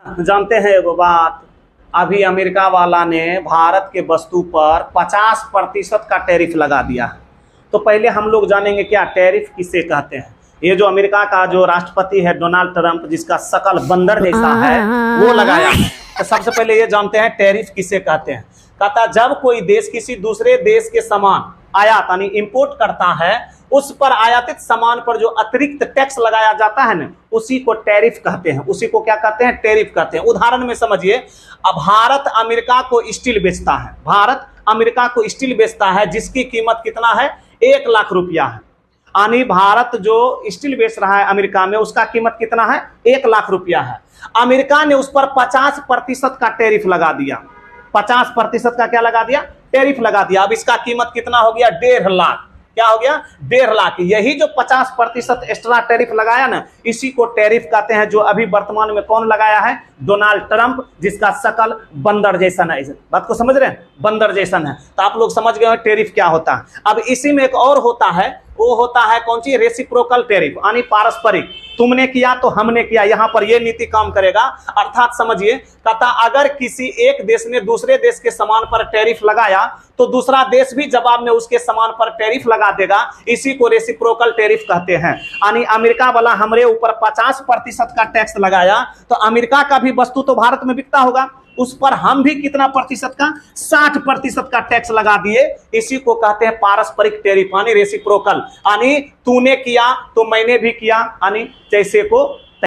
जानते हैं एगो बात, अभी अमेरिका वाला ने भारत के वस्तु पर 50% का टैरिफ लगा दिया। तो पहले हम लोग जानेंगे क्या टैरिफ किसे कहते हैं। ये जो अमेरिका का जो राष्ट्रपति है डोनाल्ड ट्रंप, जिसका शकल बंदर जैसा है, वो लगाया है। तो सबसे पहले ये जानते हैं टैरिफ किसे कहते हैं। कहता जब कोई देश किसी दूसरे देश के सामान आयात यानी इंपोर्ट करता है, उस पर आयातित सामान पर जो अतिरिक्त टैक्स लगाया जाता है ना, उसी को टैरिफ कहते हैं। उसी को क्या कहते हैं? टैरिफ कहते हैं। उदाहरण में समझिए, अब भारत अमेरिका को स्टील बेचता है, भारत अमेरिका को स्टील बेचता है जिसकी कीमत कितना है? 1 लाख रुपया है। यानी भारत जो स्टील बेच रहा है अमेरिका में, उसका कीमत कितना है? 1 लाख रुपया है। अमेरिका ने उस पर 50% का टैरिफ लगा दिया। 50% का क्या लगा दिया? टैरिफ लगा दिया। अब इसका कीमत कितना हो गया? 1.5 लाख। क्या हो गया? 1.5 लाख। यही जो 50% एक्स्ट्रा टैरिफ लगाया ना, इसी को टैरिफ कहते हैं। जो अभी वर्तमान में कौन लगाया है? डोनाल्ड ट्रंप, जिसका शकल बंदर जैसा है। बात को समझ रहे हैं? बंदर जैसा है। तो आप लोग समझ गए टैरिफ क्या होता है। अब इसी में एक और होता है, वो होता है कौन सी? रेसिप्रोकल टैरिफ, यानी पारस्परिक। तुमने किया तो हमने किया, यहां पर यह नीति काम करेगा। अर्थात समझिए, कहता अगर किसी एक देश ने दूसरे देश के सामान पर टैरिफ लगाया, तो दूसरा देश भी जवाब में उसके सामान पर टैरिफ लगा देगा। इसी को रेसिप्रोकल टैरिफ कहते हैं। यानी अमेरिका वाला हमारे ऊपर 50% का टैक्स लगाया, तो अमेरिका का भी वस्तु तो भारत में बिकता होगा, उस पर हम भी कितना प्रतिशत का? 60% का टैक्स लगा दिए। इसी को कहते हैं पारस्परिक टैरिफ, यानी रेसिप्रोकल। यानी तूने किया तो मैंने भी किया, यानी जैसे को